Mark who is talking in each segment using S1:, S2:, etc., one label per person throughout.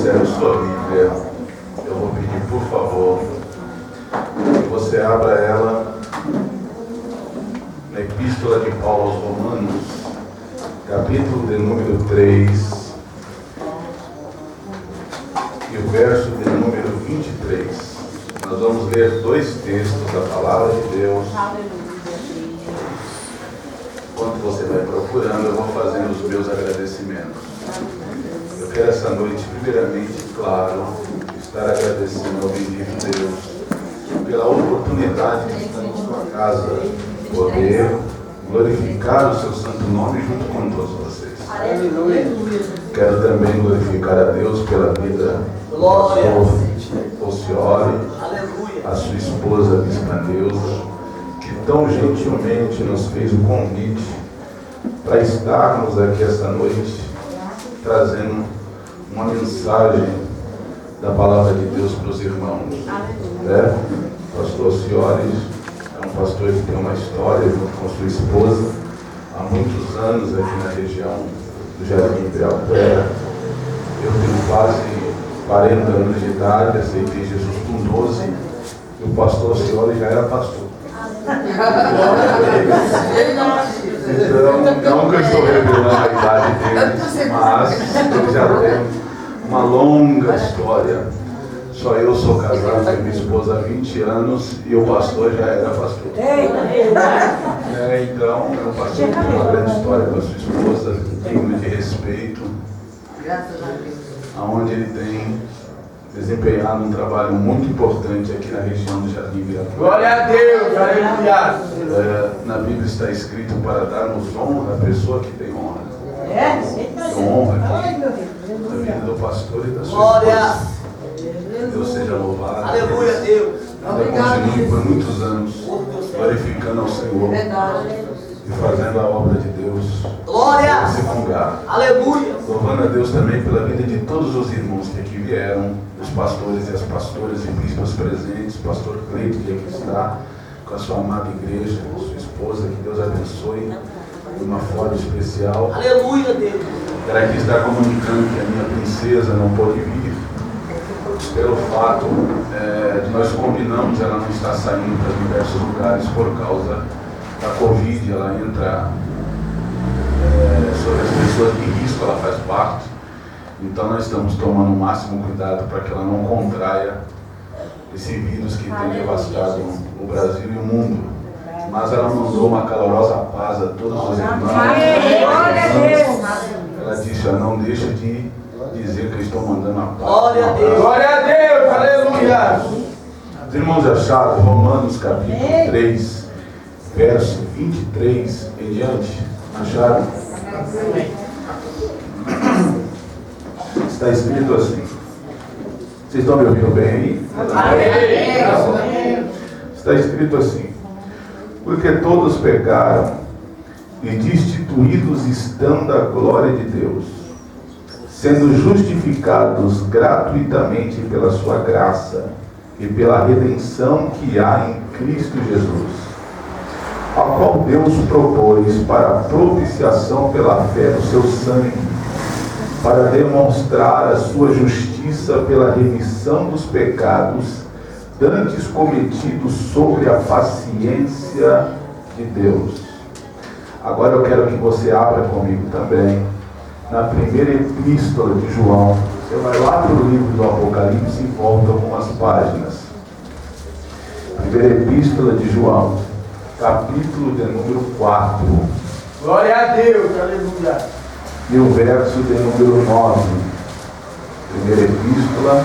S1: trouxer sua Bíblia, eu vou pedir, por favor, que você abra ela na Epístola de Paulo aos Romanos, capítulo de número 3, e o verso de número 23. Nós vamos ler dois textos da Palavra de Deus. Enquanto você vai procurando, eu vou fazendo os meus agradecimentos. Eu quero essa noite, primeiramente, claro, estar agradecendo ao bendito Deus pela oportunidade de estar em sua casa, poder glorificar o seu santo nome junto com todos vocês. Aleluia. Quero também glorificar a Deus pela vida do pastor Ociori, a sua esposa Bispa Neuza, que tão gentilmente nos fez o convite para estarmos aqui esta noite, trazendo uma mensagem da Palavra de Deus para os irmãos. O pastor Ociori é um pastor que tem uma história junto com sua esposa, há muitos anos aqui na região do Jardim Ibirapuera. Eu tenho quase 40 anos de idade, aceitei Jesus com 12, e o pastor Ociori já era pastor. Então, não que eu estou revelando a idade deles, mas eles já têm uma longa história. Só eu sou casado com minha esposa há 20 anos e o pastor já era pastor. Então, o pastor tem uma grande história com a sua esposa, digno de respeito, onde ele tem desempenhado um trabalho muito importante aqui na região do Jardim Ibirapuera.
S2: Glória a Deus, aleluia!
S1: Na Bíblia está escrito para darmos honra à pessoa que tem honra. Honra aqui na vida do pastor e da sua esposa. Deus seja louvado.
S2: Aleluia, Deus.
S1: Continue por muitos anos glorificando ao Senhor e fazendo a obra de Deus.
S2: Glória!
S1: Nesse lugar.
S2: Aleluia!
S1: Louvando a Deus também pela vida de todos os irmãos que aqui vieram, os pastores e as pastoras e bispas presentes, o pastor Cleito que aqui está, com a sua amada igreja, com sua esposa, que Deus abençoe de uma forma especial.
S2: Aleluia, Deus!
S1: Ela aqui está comunicando que a minha princesa não pôde vir, pelo fato de nós combinamos, ela não está saindo para diversos lugares por causa da Covid, ela entra sobre as pessoas de risco, ela faz parte. Então nós estamos tomando o máximo cuidado para que ela não contraia esse vírus que tem devastado o Brasil e o mundo. Mas ela mandou uma calorosa paz a todos os irmãos. Ela disse, não deixa de dizer que eu estou mandando a paz.
S2: Glória a Deus, glória a Deus, aleluia!
S1: Os irmãos acharam Romanos capítulo 3, verso 23 em diante? Acharam? Está escrito assim. Vocês estão me ouvindo bem aí? Amém. Está escrito assim: porque todos pecaram e destituídos estão da glória de Deus, sendo justificados gratuitamente pela sua graça e pela redenção que há em Cristo Jesus, a qual Deus propôs para a propiciação pela fé no seu sangue, para demonstrar a sua justiça pela remissão dos pecados dantes cometidos sobre a paciência de Deus. Agora eu quero que você abra comigo também na primeira epístola de João. Você vai lá para o livro do Apocalipse e volta algumas páginas. Primeira epístola de João, capítulo de número 4.
S2: Glória a Deus, aleluia!
S1: E o verso de número 9. Primeira epístola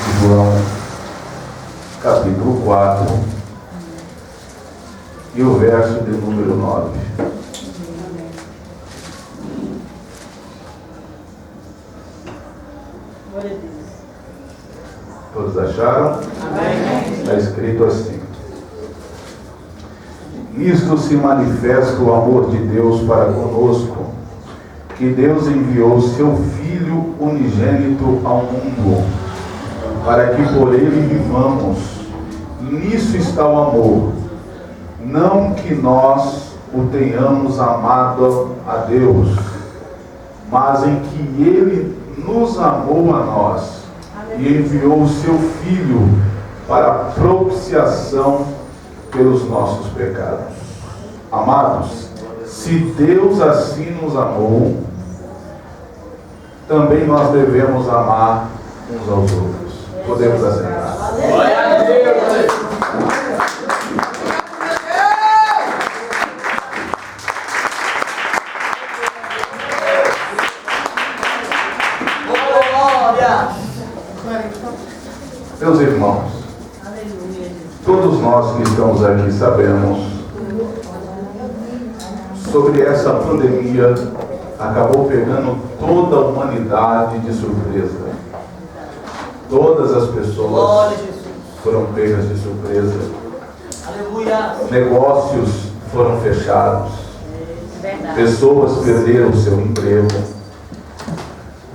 S1: de João, capítulo 4. E o verso de número 9. Todos acharam?
S2: Amém.
S1: Está escrito assim: nisto se manifesta o amor de Deus para conosco, que Deus enviou seu Filho unigênito ao mundo, para que por ele vivamos. Nisso está o amor, não que nós o tenhamos amado a Deus, mas em que ele nos amou a nós e enviou o seu Filho para a propiciação pelos nossos pecados. Amados, se Deus assim nos amou, também nós devemos amar uns aos outros. Podemos assentar.
S2: Glória a Deus.
S1: Meus irmãos, todos nós que estamos aqui sabemos sobre essa pandemia, acabou pegando toda a humanidade de surpresa. Todas as pessoas foram pegas de surpresa. Negócios foram fechados. Pessoas perderam o seu emprego.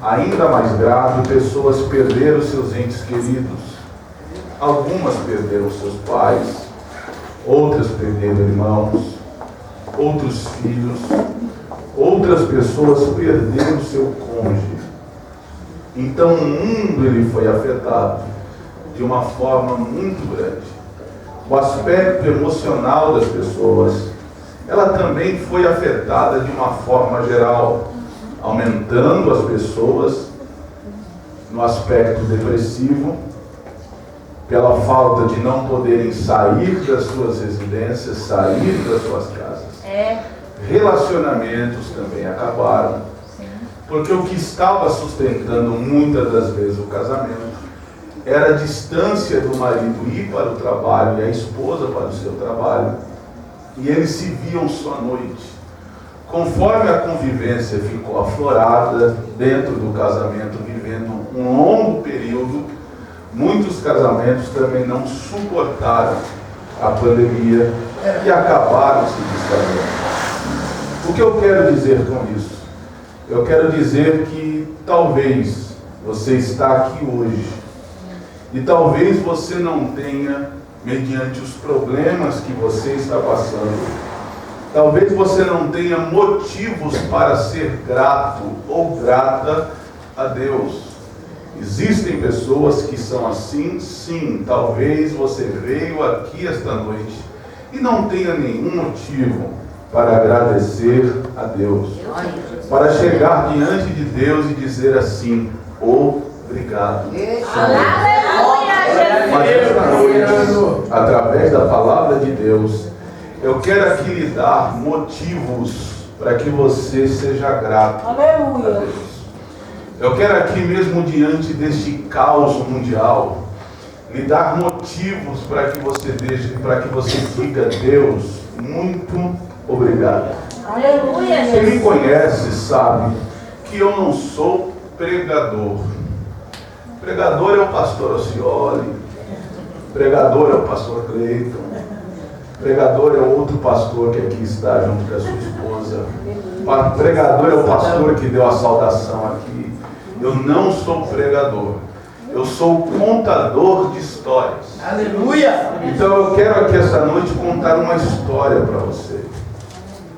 S1: Ainda mais grave, pessoas perderam seus entes queridos. Algumas perderam seus pais, outras perderam irmãos, outros filhos, outras pessoas perderam seu cônjuge. Então o mundo ele foi afetado de uma forma muito grande. O aspecto emocional das pessoas, ela também foi afetada de uma forma geral, aumentando as pessoas no aspecto depressivo, pela falta de não poderem sair das suas residências, sair das suas casas. Relacionamentos também acabaram, porque o que estava sustentando muitas das vezes o casamento era a distância do marido ir para o trabalho e a esposa para o seu trabalho, e eles se viam só à noite. Conforme a convivência ficou aflorada dentro do casamento, vivendo um longo período, muitos casamentos também não suportaram a pandemia e acabaram se distanciando. O que eu quero dizer com isso? Eu quero dizer que talvez você está aqui hoje e talvez você não tenha, mediante os problemas que você está passando, talvez você não tenha motivos para ser grato ou grata a Deus. Existem pessoas que são assim, sim. Talvez você veio aqui esta noite e não tenha nenhum motivo para agradecer a Deus, para chegar diante de Deus e dizer assim: obrigado. Mas esta noite, através da palavra de Deus, eu quero aqui lhe dar motivos para que você seja grato a Deus. Eu quero aqui mesmo diante deste caos mundial, lhe dar motivos para que você diga: Deus, muito obrigado.
S3: Aleluia.
S1: Quem me conhece sabe que eu não sou pregador. Pregador é o pastor Ocioli, pregador é o pastor Cleiton, pregador é outro pastor que aqui está junto com a sua esposa, pregador é o pastor que deu a saudação aqui. Eu não sou pregador, eu sou contador de histórias.
S2: Aleluia!
S1: Então eu quero aqui essa noite contar uma história para você.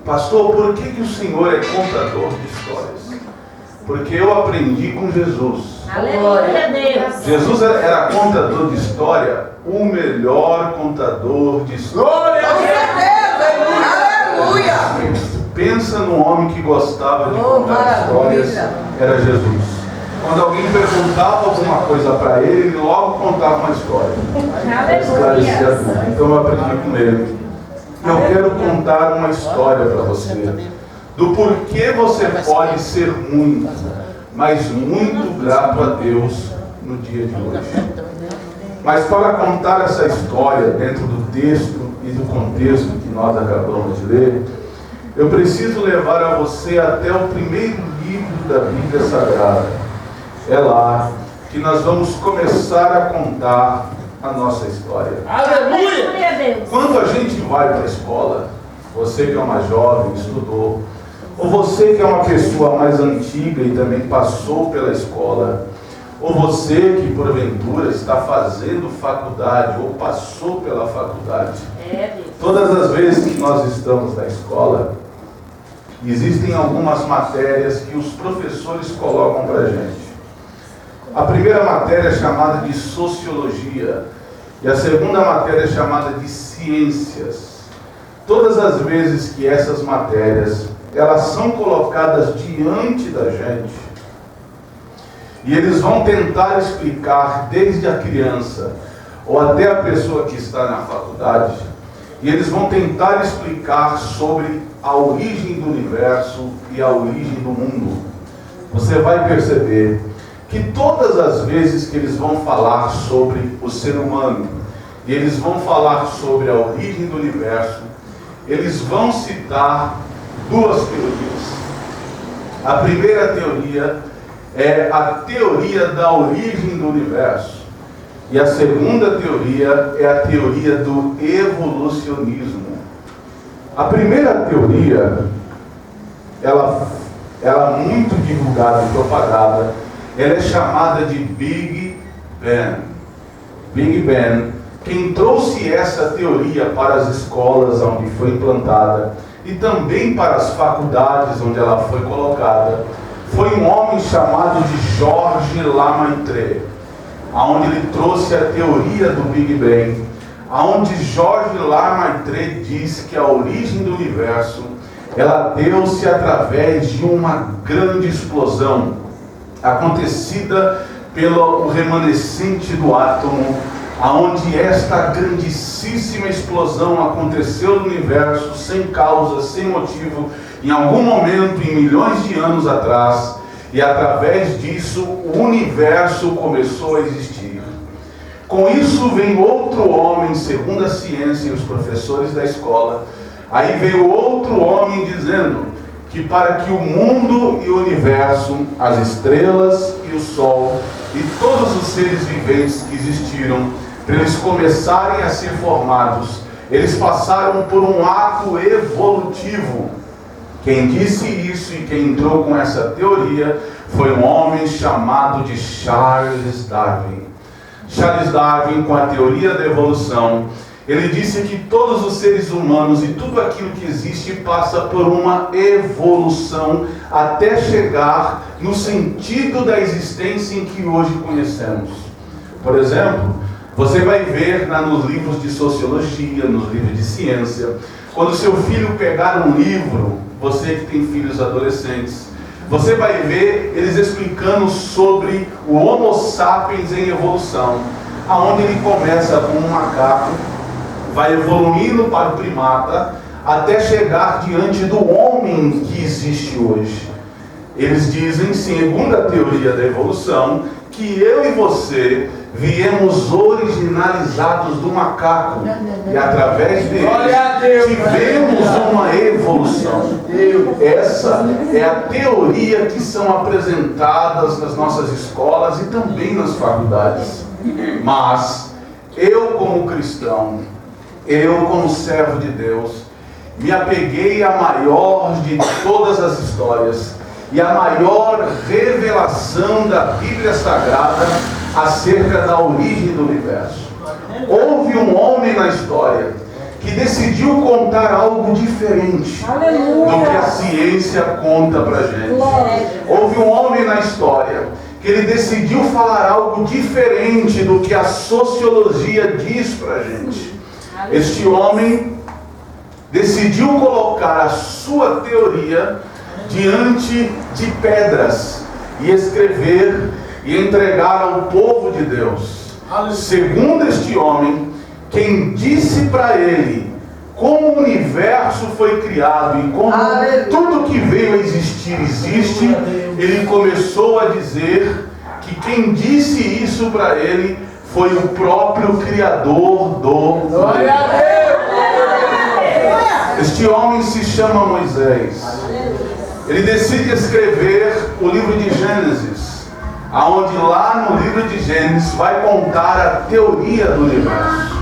S1: Pastor, por que o senhor é contador de histórias? Porque eu aprendi com Jesus.
S3: Aleluia, Deus.
S1: Jesus era contador de história, o melhor contador de história.
S2: Glória a Deus! Aleluia!
S1: Pensa num homem que gostava de contar histórias, era Jesus. Quando alguém perguntava alguma coisa para ele, ele logo contava uma história. Esclarecia tudo. Então eu aprendi com ele. Eu quero contar uma história para você, do porquê você pode ser muito, mas muito grato a Deus no dia de hoje. Mas para contar essa história dentro do texto e do contexto que nós acabamos de ler, eu preciso levar a você até o primeiro livro da Bíblia Sagrada. É lá que nós vamos começar a contar a nossa história.
S2: Aleluia!
S1: Quando a gente vai para a escola, você que é uma jovem, estudou, ou você que é uma pessoa mais antiga e também passou pela escola, ou você que porventura está fazendo faculdade ou passou pela faculdade, todas as vezes que nós estamos na escola, existem algumas matérias que os professores colocam para a gente. A primeira matéria é chamada de sociologia e a segunda matéria é chamada de ciências. Todas as vezes que essas matérias elas são colocadas diante da gente e eles vão tentar explicar desde a criança ou até a pessoa que está na faculdade, e eles vão tentar explicar sobre a origem do universo e a origem do mundo. Você vai perceber que todas as vezes que eles vão falar sobre o ser humano, e eles vão falar sobre a origem do universo, eles vão citar duas teorias. A primeira teoria é a teoria da origem do universo. E a segunda teoria é a teoria do evolucionismo. A primeira teoria, ela muito divulgada e propagada, ela é chamada de Big Bang. Big Bang, quem trouxe essa teoria para as escolas onde foi implantada e também para as faculdades onde ela foi colocada, foi um homem chamado de Georges Lemaitre, aonde ele trouxe a teoria do Big Bang, aonde Georges Lemaitre diz que a origem do universo ela deu-se através de uma grande explosão acontecida pelo remanescente do átomo, aonde esta grandíssima explosão aconteceu no universo sem causa, sem motivo, em algum momento, em milhões de anos atrás, e através disso o universo começou a existir. Com isso vem outro homem, segundo a ciência e os professores da escola, aí veio outro homem dizendo que para que o mundo e o universo, as estrelas e o sol e todos os seres viventes que existiram, para eles começarem a ser formados, eles passaram por um ato evolutivo. Quem disse isso e quem entrou com essa teoria foi um homem chamado de Charles Darwin. Charles Darwin, com a teoria da evolução, ele disse que todos os seres humanos e tudo aquilo que existe passa por uma evolução até chegar no sentido da existência em que hoje conhecemos. Por exemplo, você vai ver nos livros de sociologia, nos livros de ciência, quando seu filho pegar um livro, você que tem filhos adolescentes, você vai ver eles explicando sobre o Homo sapiens em evolução, aonde ele começa com um macaco, vai evoluindo para o primata, até chegar diante do homem que existe hoje. Eles dizem, segundo a teoria da evolução, que eu e você viemos originalizados do macaco e através dele tivemos uma evolução. Essa é a teoria que são apresentadas nas nossas escolas e também nas faculdades. Mas eu, como cristão, eu, como servo de Deus, me apeguei à maior de todas as histórias e à maior revelação da Bíblia Sagrada acerca da origem do universo. Houve um homem na história que decidiu contar algo diferente do que a ciência conta pra gente. Houve um homem na história que ele decidiu falar algo diferente do que a sociologia diz pra gente. Este homem decidiu colocar a sua teoria diante de pedras e escrever e entregar ao povo de Deus. Segundo este homem, quem disse para ele como o universo foi criado e como tudo que veio a existir existe, ele começou a dizer que quem disse isso para ele foi o próprio Criador do universo. Este homem se chama Moisés. Ele decide escrever o livro de Gênesis, aonde lá no livro de Gênesis vai contar a teoria do universo.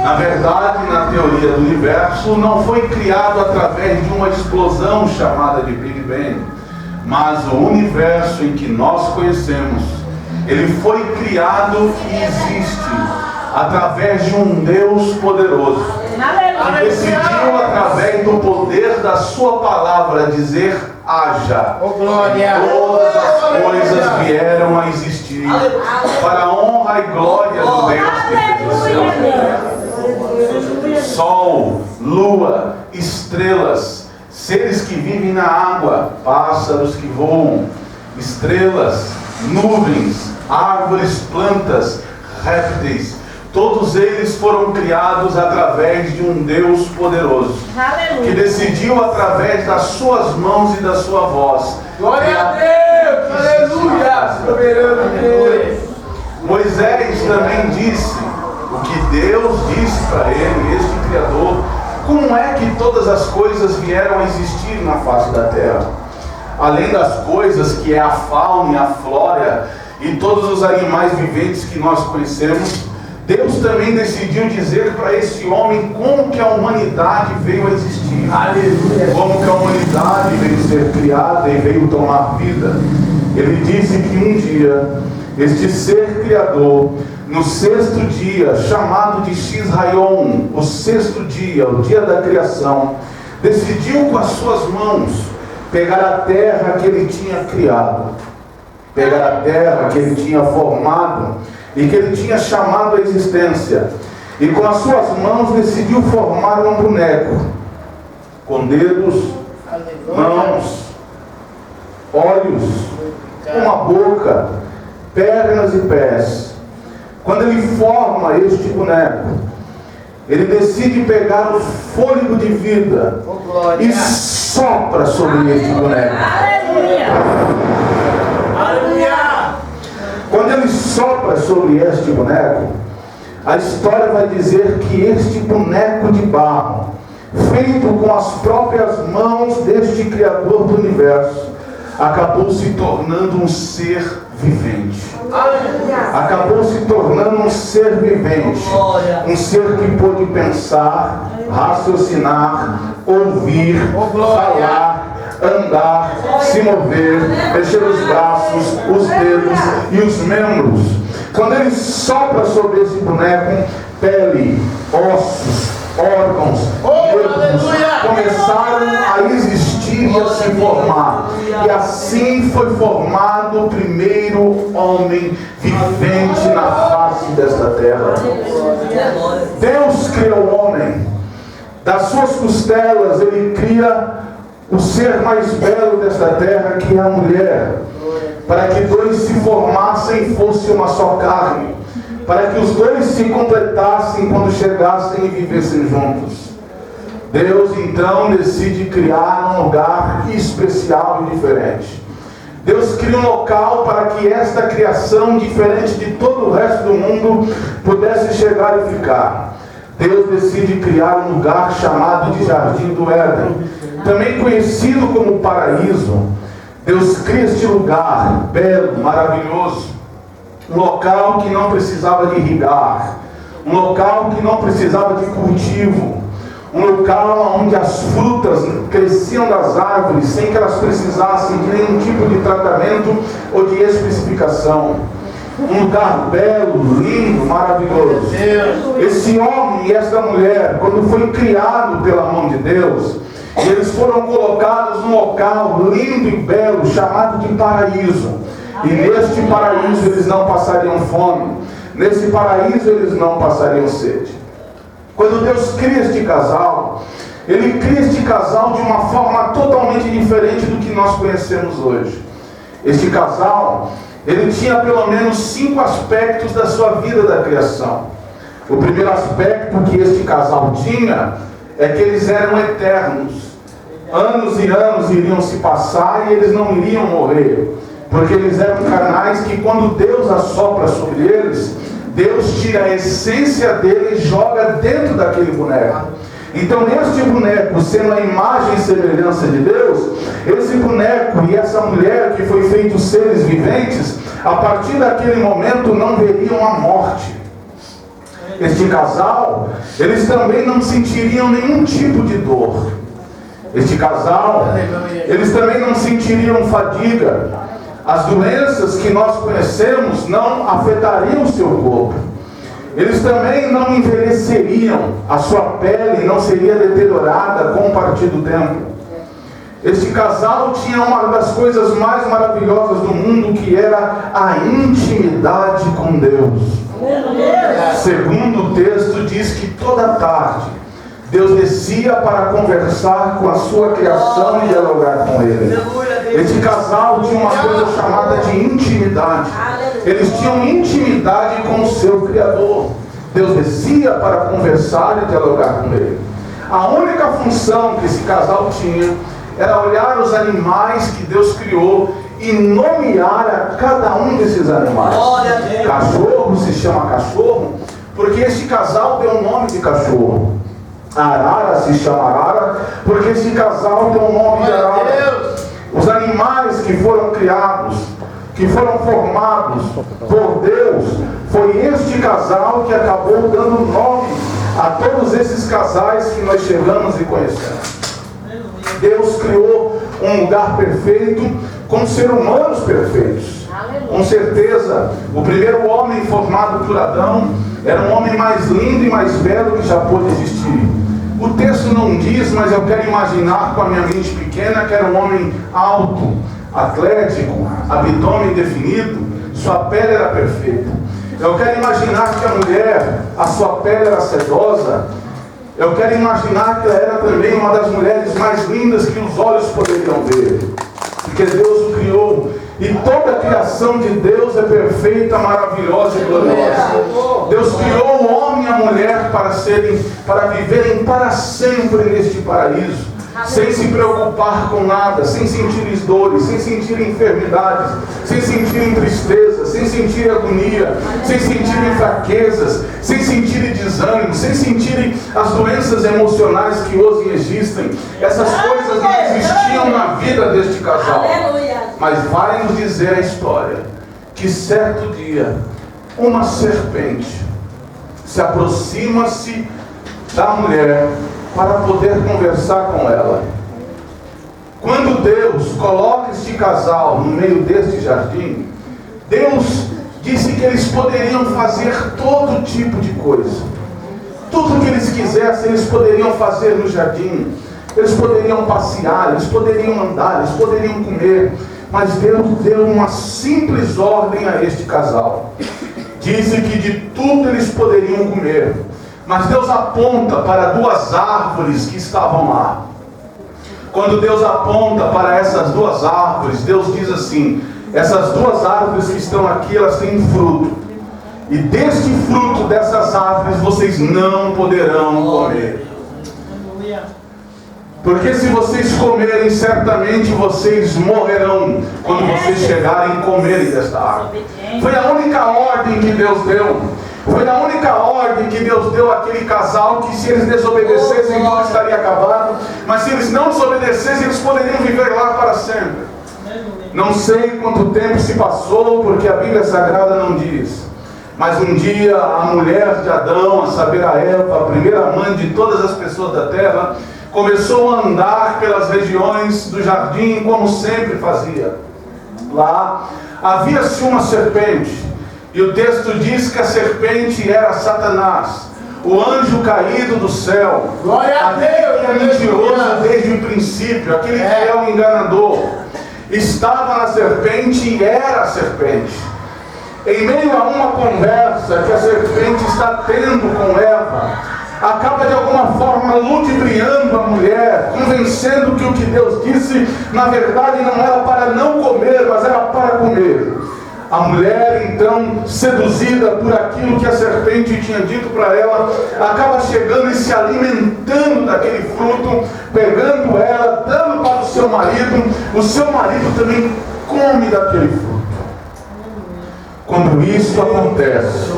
S1: Na verdade, na teoria do universo, não foi criado através de uma explosão chamada de Big Bang, mas o universo em que nós conhecemos, ele foi criado e existe através de um Deus poderoso, que decidiu através do poder da sua palavra dizer haja.
S2: Oh, glória.
S1: Todas as coisas vieram a existir para a honra e glória do Deus que fez o céu. Sol, lua, estrelas, seres que vivem na água, pássaros que voam, estrelas, nuvens, árvores, plantas, répteis, todos eles foram criados através de um Deus poderoso, que decidiu através das suas mãos e da sua voz.
S2: Glória a Deus! Aleluia! Soberano Deus!
S1: Moisés também disse o que Deus disse para ele, este Criador. Como é que todas as coisas vieram a existir na face da terra? Além das coisas que é a fauna e a flora e todos os animais viventes que nós conhecemos, Deus também decidiu dizer para esse homem como que a humanidade veio a existir. Aleluia. Como que a humanidade veio ser criada e veio tomar vida. Ele disse que um dia, este ser criador, no sexto dia, chamado de Xisraion, o sexto dia, o dia da criação, decidiu com as suas mãos pegar a terra que ele tinha criado, pegar a terra que ele tinha formado e que ele tinha chamado à existência, e com as suas mãos decidiu formar um boneco, com dedos, mãos, olhos, uma boca, pernas e pés. Quando ele forma este boneco, ele decide pegar o fôlego de vida e sopra sobre este boneco. Quando ele sopra sobre este boneco, a história vai dizer que este boneco de barro, feito com as próprias mãos deste Criador do universo, acabou se tornando um ser vivente. Acabou se tornando um ser vivente, um ser que pôde pensar, raciocinar, ouvir, falar, andar, se mover, mexer os braços, os dedos e os membros. Quando ele sopra sobre esse boneco, pele, ossos, órgãos, nervos começaram a existir e a se formar. E assim foi formado o primeiro homem vivente na face desta terra. Deus criou o homem. Das suas costelas ele cria o ser mais belo desta terra, que é a mulher, para que dois se formassem e fosse uma só carne, para que os dois se completassem quando chegassem e vivessem juntos. Deus então decide criar um lugar especial e diferente. Deus cria um local para que esta criação, diferente de todo o resto do mundo, pudesse chegar e ficar. Deus decide criar um lugar chamado de Jardim do Éden, também conhecido como paraíso. Deus cria este lugar belo, maravilhoso, um local que não precisava de irrigar, um local que não precisava de cultivo, um local onde as frutas cresciam das árvores sem que elas precisassem de nenhum tipo de tratamento ou de especificação. Um lugar belo, lindo, maravilhoso. Esse homem e esta mulher, quando foi criado pela mão de Deus, eles foram colocados num local lindo e belo chamado de paraíso. E neste paraíso eles não passariam fome, nesse paraíso eles não passariam sede. Quando Deus cria este casal, Ele cria este casal de uma forma totalmente diferente do que nós conhecemos hoje. Este casal, ele tinha pelo menos 5 aspectos da sua vida da criação. O primeiro aspecto que este casal tinha é que eles eram eternos. Anos e anos iriam se passar e eles não iriam morrer, porque eles eram carnais que, quando Deus assopra sobre eles, Deus tira a essência dele e joga dentro daquele boneco. Então, este boneco, sendo a imagem e semelhança de Deus, esse boneco e essa mulher que foi feito seres viventes, a partir daquele momento não veriam a morte. Este casal, eles também não sentiriam nenhum tipo de dor. Este casal, eles também não sentiriam fadiga. As doenças que nós conhecemos não afetariam o seu corpo. Eles também não envelheceriam, a sua pele não seria deteriorada com o partir do tempo. Este casal tinha uma das coisas mais maravilhosas do mundo, que era a intimidade com Deus. Segundo o texto, diz que toda tarde Deus descia para conversar com a sua criação e dialogar com ele. Este casal tinha uma coisa chamada de intimidade. Eles tinham intimidade com o seu Criador. Deus descia para conversar e dialogar com ele. A única função que esse casal tinha era olhar os animais que Deus criou e nomear a cada um desses animais. Cachorro se chama cachorro porque este casal deu o nome de cachorro. Arara se chama arara porque esse casal deu o nome de arara. Os animais que foram criados, que foram formados por Deus, foi este casal que acabou dando nome a todos esses casais que nós chegamos e conhecemos. Deus criou um lugar perfeito com seres humanos perfeitos. Com certeza, o primeiro homem formado por Adão era um homem mais lindo e mais belo que já pôde existir. O texto não diz, mas eu quero imaginar com a minha mente pequena que era um homem alto, atlético, abdômen definido, sua pele era perfeita. Eu quero imaginar que a mulher, a sua pele era sedosa. Eu quero imaginar que ela era também uma das mulheres mais lindas que os olhos poderiam ver. Porque Deus o criou. E toda a criação de Deus é perfeita, maravilhosa e gloriosa. Deus criou o homem e a mulher para viverem para sempre neste paraíso. Sem se preocupar com nada, sem sentir dores, sem sentir enfermidades, sem sentir tristeza, sem sentir agonia, sem sentir fraquezas, sem sentir desânimo, sem sentir as doenças emocionais que hoje existem. Essas coisas não existiam na vida deste casal. Mas vai nos dizer a história que certo dia uma serpente se aproxima-se da mulher para poder conversar com ela. Quando Deus coloca este casal no meio deste jardim, Deus disse que eles poderiam fazer todo tipo de coisa. Tudo que eles quisessem, eles poderiam fazer no jardim. Eles poderiam passear, eles poderiam andar, eles poderiam comer. Mas Deus deu uma simples ordem a este casal. Disse que de tudo eles poderiam comer. Mas Deus aponta para duas árvores que estavam lá. Quando Deus aponta para essas duas árvores, Deus diz assim: essas duas árvores que estão aqui, elas têm fruto. E deste fruto dessas árvores vocês não poderão comer. Porque se vocês comerem, certamente vocês morrerão quando vocês chegarem e comerem desta árvore. Foi a única ordem que Deus deu. Foi a única ordem que Deus deu àquele casal, que se eles desobedecessem, tudo estaria acabado. Mas se eles não desobedecessem, eles poderiam viver lá para sempre. Não sei quanto tempo se passou, porque a Bíblia Sagrada não diz. Mas um dia a mulher de Adão, a saber a Eva, a primeira mãe de todas as pessoas da terra, começou a andar pelas regiões do jardim, como sempre fazia. Lá havia-se uma serpente. E o texto diz que a serpente era Satanás, o anjo caído do céu, aquele que é mentiroso desde o princípio, aquele que é o enganador. Estava na serpente e era a serpente. Em meio a uma conversa que a serpente está tendo com Eva, acaba de alguma forma ludibriando a mulher, convencendo que o que Deus disse, na verdade, não era para não comer, mas era para comer. A mulher, então, seduzida por aquilo que a serpente tinha dito para ela, acaba chegando e se alimentando daquele fruto, pegando ela, dando para o seu marido também come daquele fruto. Quando isso acontece,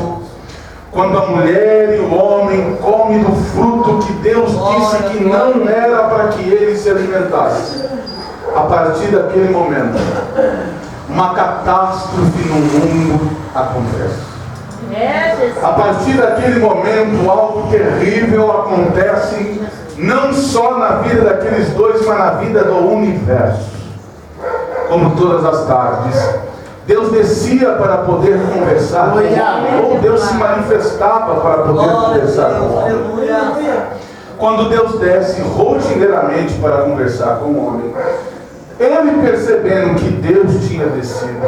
S1: quando a mulher e o homem comem do fruto que Deus disse que não era para que eles se alimentassem, a partir daquele momento, uma catástrofe no mundo acontece. A partir daquele momento, algo terrível acontece, não só na vida daqueles dois, mas na vida do universo. Como todas as tardes, Deus descia para poder conversar com o homem, ou Deus se manifestava para poder conversar com o homem. quando Deus desce rotineiramente para conversar com o homem, ele percebendo que Deus tinha descido,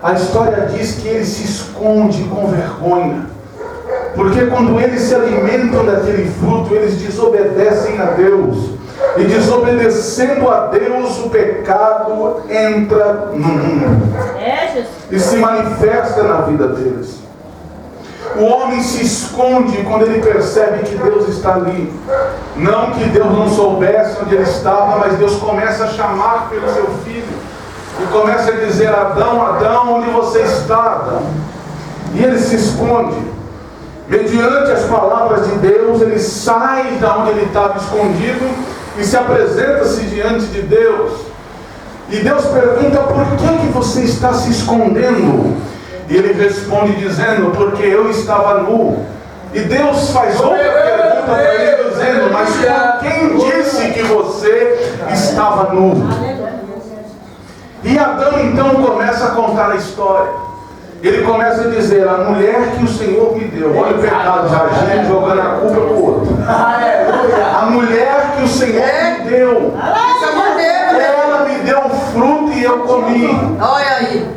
S1: a história diz que ele se esconde com vergonha. Porque quando eles se alimentam daquele fruto, eles desobedecem a Deus. E desobedecendo a Deus, o pecado entra no mundo. E se manifesta na vida deles. O homem se esconde quando ele percebe que Deus está ali. Não que Deus não soubesse onde ele estava, mas Deus começa a chamar pelo seu filho. E começa a dizer: Adão, Adão, onde você está, Adão? E ele se esconde. Mediante as palavras de Deus, ele sai da onde ele estava escondido e se apresenta-se diante de Deus. E Deus pergunta: por que você está se escondendo? E ele responde dizendo: porque eu estava nu. E Deus faz outra pergunta para ele dizendo: mas quem disse que você estava nu? E Adão então começa a contar a história. Ele começa a dizer: a mulher que o Senhor me deu. Olha o pecado já agindo, jogando a culpa para o outro. A mulher que o Senhor me deu. Ela me deu um fruto e eu comi.
S4: Olha aí.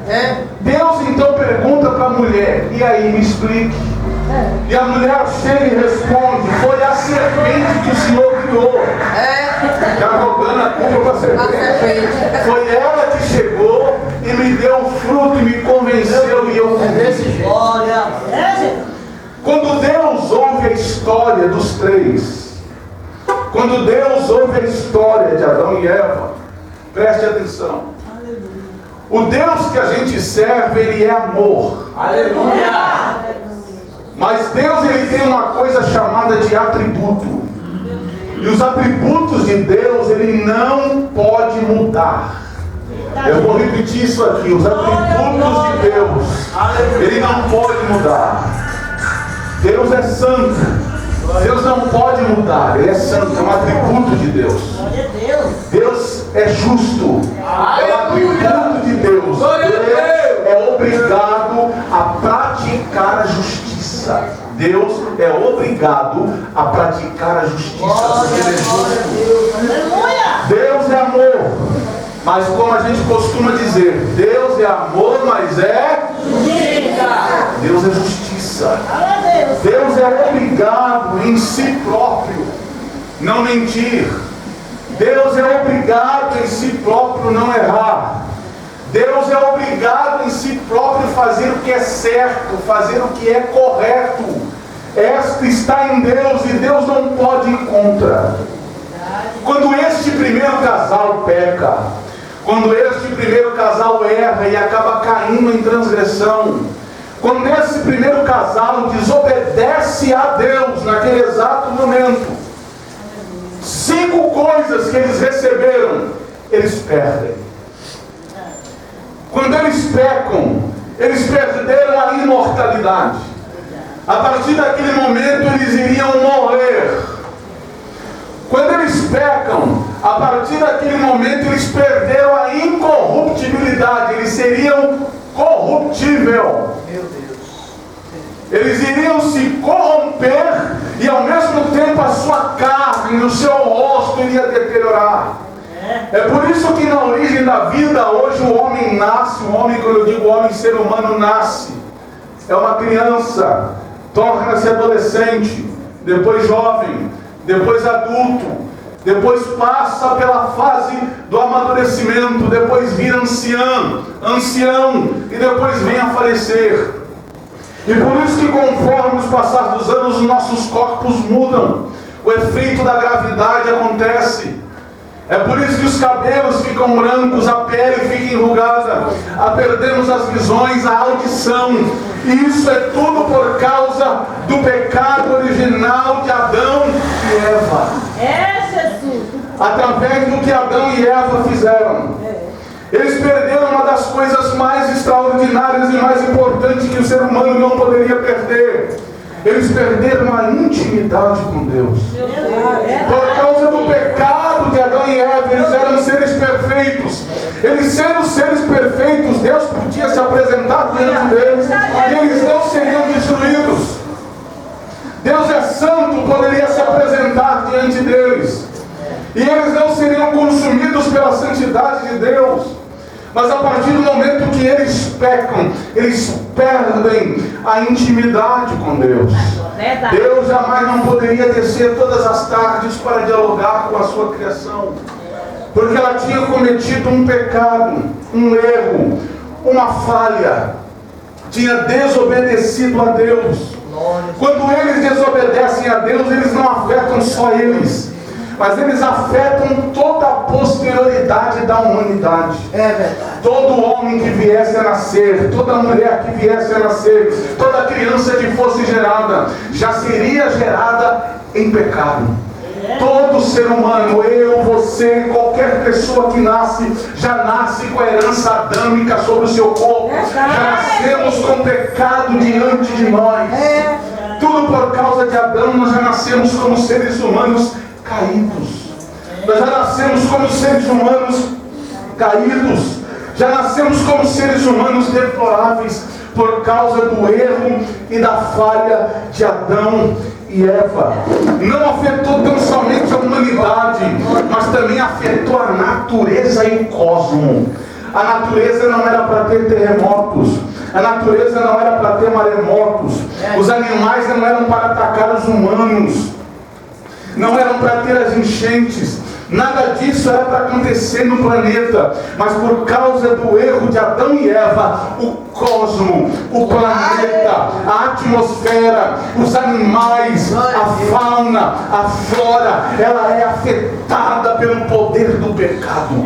S1: Deus então pergunta para a mulher: e aí, me explique. E a mulher chega e responde: foi a serpente que o Senhor criou. Já jogando a culpa para a serpente. Foi ela que chegou e me deu um fruto e me convenceu e eu comi. Quando Deus ouve a história dos três, quando Deus ouve a história de Adão e Eva, preste atenção. O Deus que a gente serve, Ele é amor.
S2: Aleluia!
S1: Mas Deus, Ele tem uma coisa chamada de atributo. E os atributos de Deus, Ele não pode mudar. Eu vou repetir isso aqui: os atributos de Deus, Ele não pode mudar. Deus é santo. Deus não pode mudar. Ele é santo, é um atributo de Deus. Deus é justo. É um atributo de Deus. Deus é obrigado a praticar a justiça. Deus é obrigado a praticar a justiça. Porque Ele é justo. Deus é amor. Mas como a gente costuma dizer, Deus é amor, mas é justiça. Deus é justiça. Deus é obrigado em si próprio não mentir. Deus é obrigado em si próprio não errar. Deus é obrigado em si próprio fazer o que é certo, fazer o que é correto. Esta está em Deus e Deus não pode ir contra. Quando este primeiro casal peca, quando este primeiro casal erra e acaba caindo em transgressão, quando esse primeiro casal desobedece a Deus naquele exato momento, 5 coisas que eles receberam, eles perdem. Quando eles pecam, eles perderam a imortalidade. A partir daquele momento eles iriam morrer. Quando eles pecam, a partir daquele momento eles perderam a incorruptibilidade. Eles seriam corruptível. Eles iriam se corromper e ao mesmo tempo a sua carne, o seu rosto iria deteriorar. É por isso que na origem da vida hoje o homem nasce, o homem, quando eu digo homem, ser humano nasce. É uma criança, torna-se adolescente, depois jovem, depois adulto, depois passa pela fase do amadurecimento, depois vira ancião, e depois vem a falecer. E por isso que conforme os passar dos anos, os nossos corpos mudam, o efeito da gravidade acontece. É por isso que os cabelos ficam brancos, a pele fica enrugada, perdemos as visões, a audição. E isso é tudo por causa do pecado original de Adão e Eva.
S3: Jesus!
S1: Através do que Adão e Eva fizeram. Eles perderam uma das coisas mais extraordinárias e mais importantes que o ser humano não poderia perder. Eles perderam a intimidade com Deus. Por causa do pecado de Adão e Eva, eles eram seres perfeitos. Eles sendo seres perfeitos, Deus podia se apresentar diante deles e eles não seriam destruídos. Deus é santo poderia se apresentar diante deles. E eles não seriam consumidos pela santidade de Deus. Mas a partir do momento que eles pecam, eles perdem a intimidade com Deus. Deus jamais não poderia descer todas as tardes para dialogar com a sua criação, porque ela tinha cometido um pecado, um erro, uma falha, tinha desobedecido a Deus. Quando eles desobedecem a Deus, eles não afetam só eles, mas eles afetam toda a posterioridade da humanidade.
S2: É verdade.
S1: Todo homem que viesse a nascer, toda mulher que viesse a nascer, toda criança que fosse gerada, já seria gerada em pecado. Todo ser humano, eu, você, qualquer pessoa que nasce, já nasce com a herança adâmica sobre o seu corpo. Já nascemos com pecado diante de nós. Tudo por causa de Adão, nós já nascemos como seres humanos caídos. Nós já nascemos como seres humanos caídos. Já nascemos como seres humanos deploráveis por causa do erro e da falha de Adão e Eva. Não afetou tão somente a humanidade, mas também afetou a natureza e o cosmo. A natureza não era para ter terremotos, a natureza não era para ter maremotos, os animais não eram para atacar os humanos, não eram para ter as enchentes. Nada disso era para acontecer no planeta, mas por causa do erro de Adão e Eva, o cosmo, o planeta, a atmosfera, os animais, a fauna, a flora, ela é afetada pelo poder do pecado.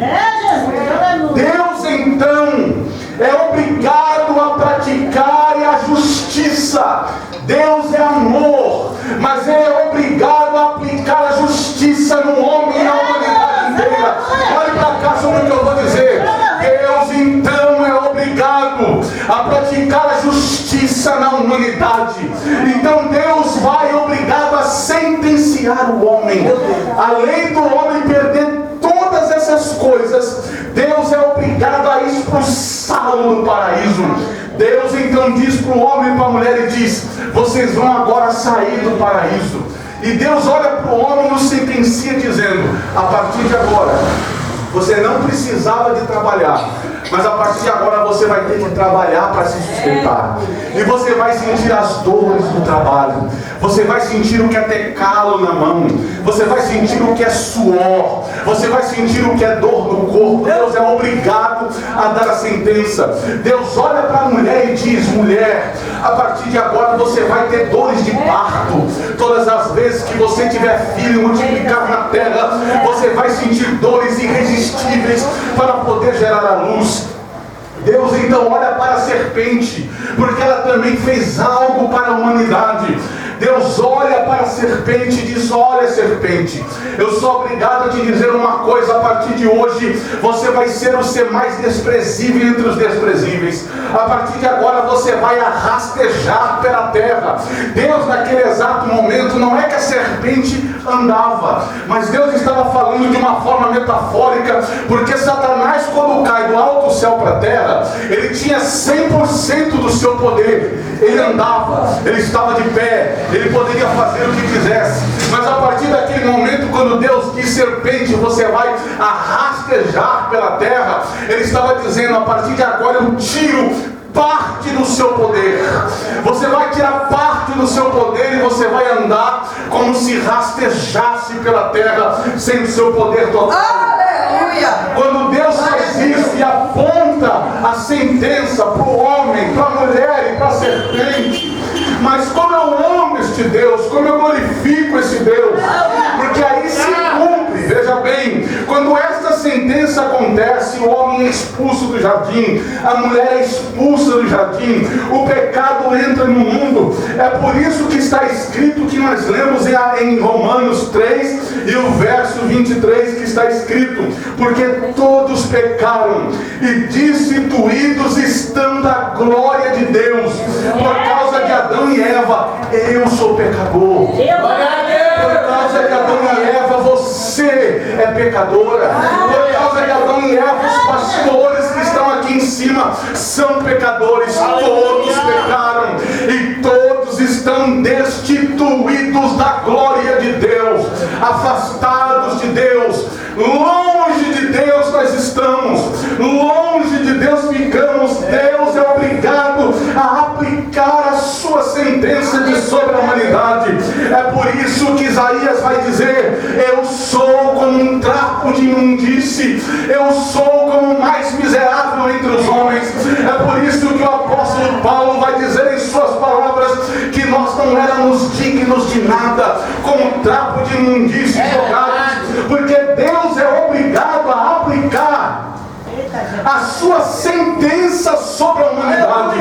S1: Deus então é obrigado a praticar a justiça. Deus é amor, mas é obrigado a aplicar a justiça no homem e na humanidade inteira. Olhe para cá sobre o que eu vou dizer. Deus então é obrigado a praticar a justiça na humanidade. Então Deus vai obrigado a sentenciar o homem. Além do homem perder todas essas coisas, Deus é obrigado a expulsá-lo do paraíso. Deus então diz para o homem e para a mulher e diz: vocês vão agora sair do paraíso. E Deus olha para o homem e o sentencia dizendo: a partir de agora, você não precisava de trabalhar, mas a partir de agora você vai ter que trabalhar para se sustentar. E você vai sentir as dores do trabalho. Você vai sentir o que é ter calo na mão. Você vai sentir o que é suor. Você vai sentir o que é dor no corpo. Deus é obrigado a dar a sentença. Deus olha para a mulher e diz: mulher, a partir de agora você vai ter dores de parto. Todas as vezes que você tiver filho multiplicado na terra, você vai sentir dores irresistíveis para poder gerar a luz. Deus então olha para a serpente, porque ela também fez algo para a humanidade. Deus olha para a serpente e diz: olha, serpente, eu sou obrigado a te dizer uma coisa: a partir de hoje você vai ser o ser mais desprezível entre os desprezíveis. A partir de agora você vai rastejar pela terra. Deus naquele exato momento, não é que a serpente andava, mas Deus estava falando de uma forma metafórica, porque Satanás, quando cai do alto céu para a terra, ele tinha 100% do seu poder. Ele andava, ele estava de pé, ele poderia fazer o que quisesse. Mas a partir daquele momento, quando Deus diz: serpente, você vai rastejar pela terra, ele estava dizendo: a partir de agora eu tiro parte do seu poder. Você vai tirar parte do seu poder e você vai andar como se rastejasse pela terra sem o seu poder total. Aleluia! Quando Deus faz isso e aponta a sentença para o homem, para a mulher e para a serpente, mas como eu amo este Deus, como eu glorifico esse Deus, porque aí se cumpre. Veja bem, quando esta sentença acontece, o homem é expulso do jardim, a mulher é expulsa do jardim, o pecado entra no mundo. É por isso que está escrito, que nós lemos em Romanos 3 e o verso 23, que está escrito: porque todos pecaram e destituídos estão da glória de Deus. Por causa de Adão e Eva, eu sou pecador. Por causa de Adão e Eva, você é pecadora. Por causa de Adão e Eva, os pastores que estão aqui em cima são pecadores. Todos pecaram e todos estão estão destituídos da glória de Deus, afastados de Deus, longe de Deus nós estamos, longe de Deus ficamos. Deus é obrigado a aplicar a sua sentença de sobre a humanidade. É por isso que Isaías vai dizer: eu sou como um trapo de imundície, eu sou como o mais miserável entre os homens. É por isso que o apóstolo Paulo vai dizer em suas palavras que nós não éramos dignos de nada, como trapo de imundície jogados, porque Deus é obrigado a aplicar a sua sentença sobre a humanidade.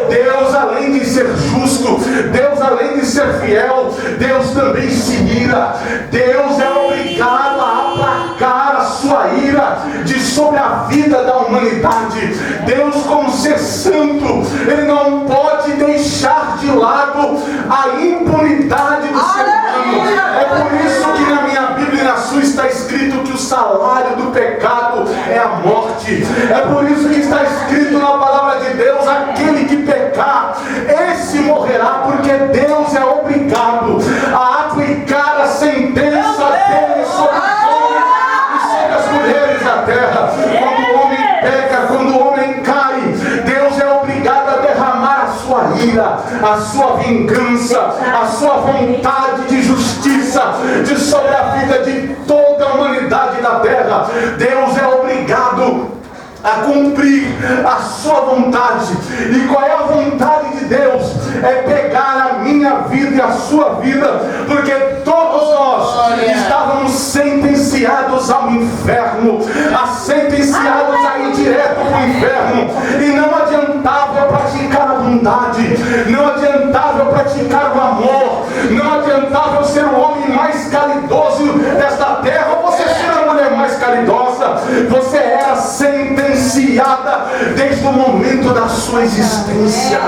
S1: Deus, além de ser justo, Deus, além de ser fiel, Deus também se ira. Deus é obrigado a aplacar a sua ira sobre a vida da humanidade. Deus, como ser santo, Ele não pode deixar de lado a impunidade do ser humano. É por isso que na minha Bíblia e na sua está escrito que o salário do pecado é a morte. É por isso que está escrito na palavra de Deus: aquele que pecar, esse morrerá, porque Deus é obrigado a aplicar a sentença dele sobre os homens e sobre as mulheres da terra. Quando o homem peca, quando o homem cai, Deus é obrigado a derramar a sua ira, a sua vingança, a sua vontade de justiça sobre a vida de toda a humanidade da terra. Deus é obrigado a cumprir a sua vontade. E qual é a vontade de Deus? É pegar a minha vida e a sua vida, porque todos nós estávamos sentenciados ao inferno, sentenciados a ir direto para o inferno, e não adiantava eu praticar a bondade, não adiantava eu praticar o amor, não adiantava eu ser o homem mais caridoso desta terra, ou você ser a mulher mais caridosa. Você era sentenciada desde o momento da sua existência.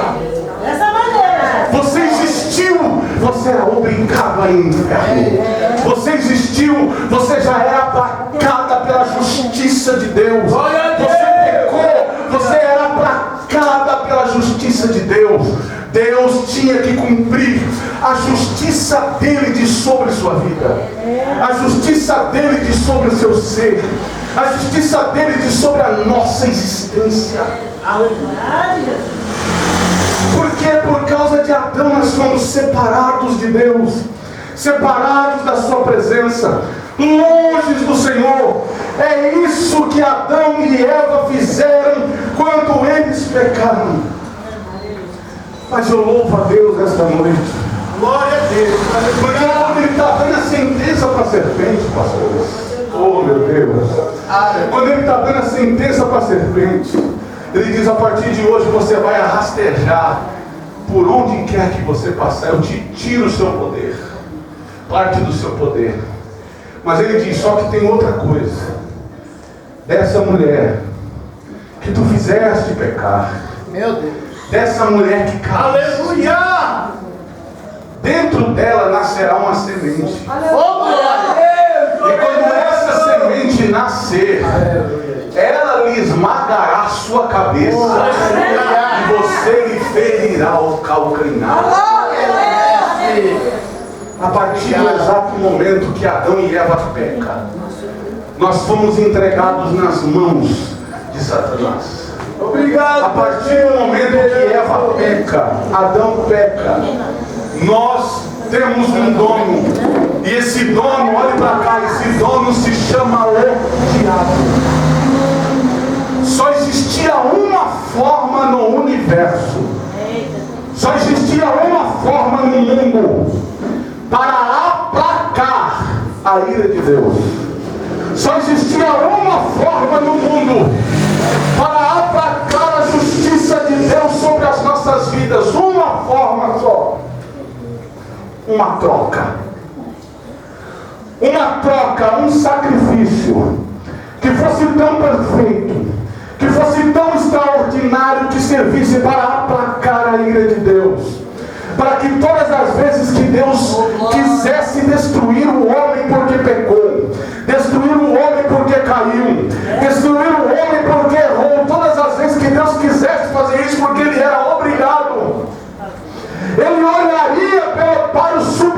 S3: Dessa maneira.
S1: Você existiu, você era obrigado a ir ao inferno. Você existiu, você já era aplacada pela justiça de Deus. Você pecou, você era aplacada pela justiça de Deus. Deus tinha que cumprir a justiça dele de sobre sua vida, a justiça dele de sobre o seu ser, a justiça dele de sobre a nossa existência. Porque por causa de Adão nós fomos separados de Deus, separados da sua presença, longe do Senhor. É isso que Adão e Eva fizeram quando eles pecaram. Mas eu louvo a Deus esta noite. Glória a Deus. Porque quando ele está dando a sentença para a serpente, pastor, oh meu Deus, quando ele está dando a sentença para a serpente, ele diz: a partir de hoje você vai rastejar por onde quer que você passar, eu te tiro o seu poder, parte do seu poder. Mas ele diz: só que tem outra coisa, dessa mulher que tu fizeste pecar, meu Deus, dessa mulher que caiu, aleluia, dentro dela nascerá uma semente. E quando essa semente nascer, ela lhe esmagará a sua cabeça e você lhe ferirá o calcanhar. A partir do exato momento que Adão e Eva pecam, nós fomos entregados nas mãos de Satanás. Obrigado. A partir do momento que Eva peca, Adão peca, nós temos um dono. E esse dono, olhe para cá, esse dono se chama o diabo. Só existia uma forma no universo, só existia uma forma no mundo para aplacar a ira de Deus. Só existia uma forma no mundo para aplacar a justiça de Deus sobre as nossas vidas. Uma forma só. Uma troca. Uma troca, um sacrifício que fosse tão perfeito, que fosse tão extraordinário, que servisse para aplacar a ira de Deus, para que todas as vezes que Deus quisesse destruir o homem porque pecou, destruir o homem porque caiu, destruir o homem porque errou, todas as vezes que Deus quisesse fazer isso, porque Ele era obrigado, Ele olharia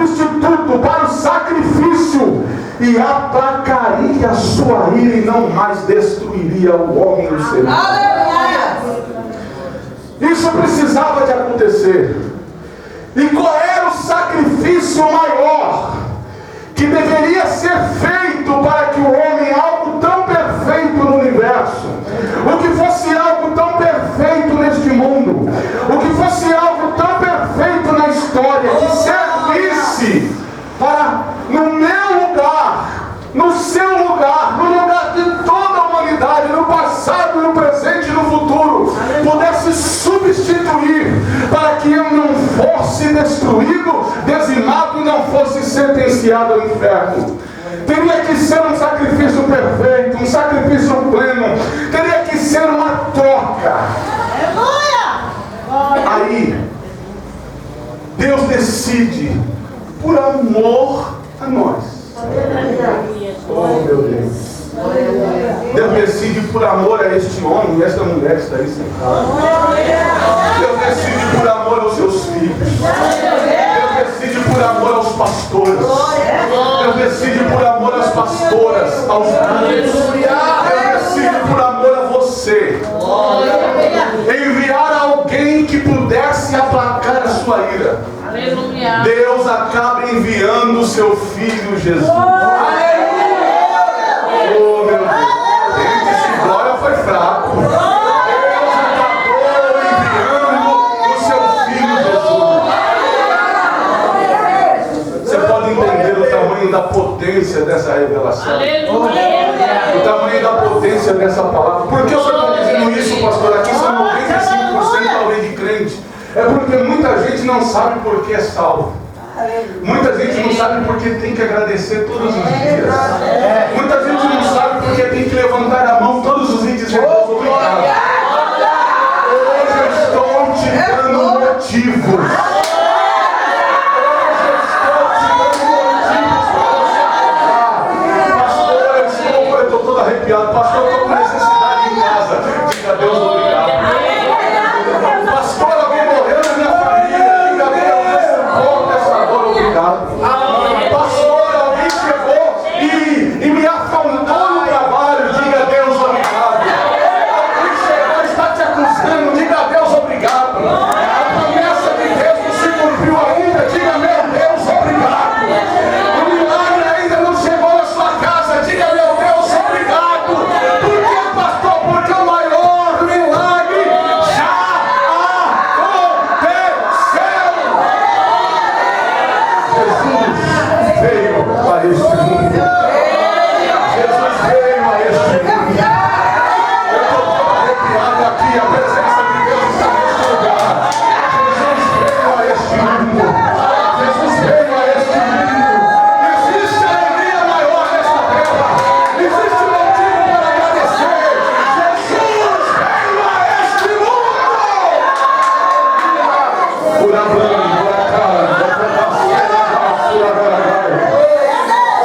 S4: substituto para o sacrifício e aplacaria a sua ira e não mais destruiria o homem e o ser humano. Isso precisava de acontecer. E qual era o sacrifício maior que deveria ser feito para que o homem, algo tão perfeito no universo, o que fosse algo tão perfeito neste mundo, o que fosse algo tão perfeito na história, que servisse para, no meu lugar, no seu lugar, no lugar de toda a humanidade, no passado, no presente e no futuro, pudesse substituir para que eu não fosse destruído, dizimado e não fosse sentenciado ao inferno. Teria que ser um sacrifício perfeito, um sacrifício pleno, teria que ser uma troca. Aí, Deus decide, por amor a nós. Oh, meu Deus. Deus decide por amor a este homem e esta mulher que está aí sentada. Deus decide por amor aos seus filhos. Deus decide por amor aos pastores. Deus decide por amor às pastoras, aos filhos. Deus decide por amor a você. Enviar alguém que pudesse aplacar a sua ira. Deus acaba enviando o seu filho Jesus. Oh, meu Deus. Gente, esse glória foi fraco. Deus acabou enviando o seu filho Jesus. Você pode entender o tamanho da potência dessa revelação. O tamanho da potência dessa palavra. Por que o senhor está dizendo isso, pastor? Aqui são 95% talvez de crente. É porque muita gente não sabe por que é salvo. Muita gente não sabe porque tem que agradecer todos os dias. Muita gente não sabe porque tem que levantar a mão todos os dias e dizer Deus, obrigado. Hoje eu estou te dando motivos. Hoje eu estou te dando motivos para você acreditar. Pastor, eu estou todo arrepiado. Pastor, eu estou com necessidade em casa. Diga a Deus obrigado. Pastor, alguém morreu na minha família. Diga a Deus, suporta essa dor, obrigado. Pastor, alguém chegou e me afrontou no trabalho. Diga a Deus obrigado. Alguém chegou e está te acusando. Diga a Deus obrigado. A promessa de Deus não se cumpriu ainda. Diga, meu Deus, obrigado. O milagre ainda não chegou na sua casa. Diga, meu Deus, obrigado. Por que, pastor? Porque o maior milagre já aconteceu. Jesus veio a este mundo. Jesus veio a este mundo. Eu estou todo arrepiado aqui. A presença de Deus está neste lugar. Jesus veio a este mundo. Jesus veio a este mundo. Existe alegria maior nesta terra. Existe um motivo para agradecer. Jesus veio a este mundo. Por abrão, por acaso,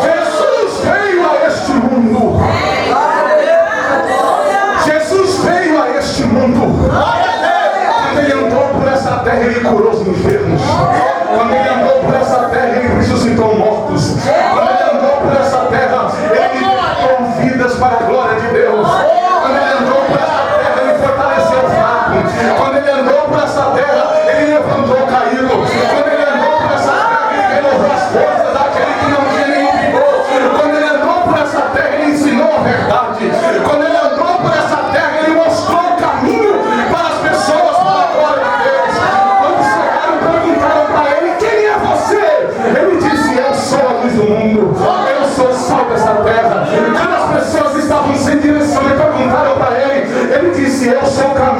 S4: Jesus veio a este mundo. Jesus veio a este mundo. Quando ele andou por essa terra, ele curou os enfermos. Quando ele andou por essa terra, ele ressuscitou mortos. Quando ele andou por essa terra, ele libertou vidas para a glória de Deus. Quando ele andou por essa terra, ele fortaleceu o fraco. Quando ele andou por essa terra, ele levantou o caído. Quando ele andou por essa terra, ele renovou as forças daquele que não tinha nenhum vigor. Quando ele andou por essa terra, ele ensinou a verdade. Quando ele andou por essa terra, ele mostrou o caminho para as pessoas, para a glória de Deus. Quando chegaram e perguntaram para ele: quem é você? Ele disse: eu sou a luz do mundo. Eu sou o sal dessa terra. Quando as pessoas estavam sem direção e perguntaram para ele, ele disse: eu sou o caminho.